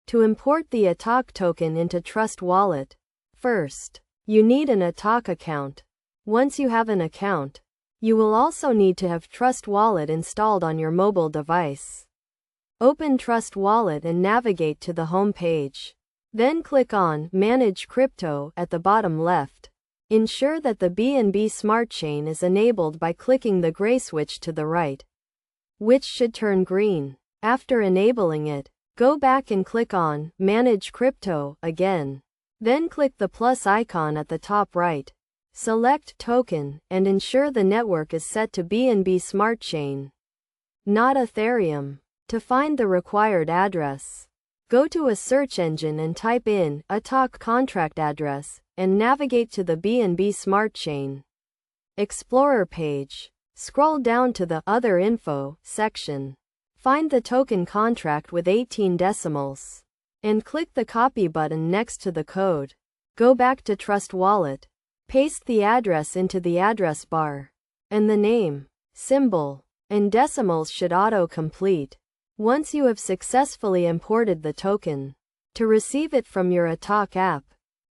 To import the Atok token into Trust Wallet, first, you need an Atok account. Once you have an account, you will also need to have Trust Wallet installed on your mobile device. Open Trust Wallet and navigate to the home page. Then click on Manage Crypto at the bottom left. Ensure that the BNB Smart Chain is enabled by clicking the gray switch to the right, which should turn green. After enabling it, go back and click on Manage Crypto again. Then click the plus icon at the top right. Select Token and ensure the network is set to BNB Smart Chain, not Ethereum. To find the required address, go to a search engine and type in Atok contract address and navigate to the BNB Smart Chain Explorer page. Scroll down to the Other Info section. Find the token contract with 18 decimals and click the copy button next to the code. Go back to Trust Wallet. Paste the address into the address bar, and the name, symbol, and decimals should auto-complete. Once you have successfully imported the token, to receive it from your Atok app,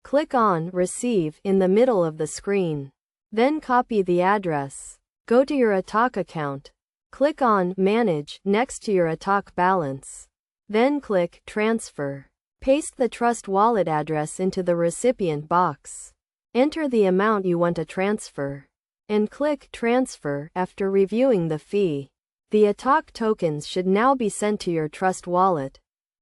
click on Receive in the middle of the screen. Then copy the address. Go to your Atok account. Click on Manage next to your Atok balance. Then click Transfer. Paste the Trust Wallet address into the recipient box. Enter the amount you want to transfer, and click Transfer after reviewing the fee. The Atok tokens should now be sent to your Trust Wallet.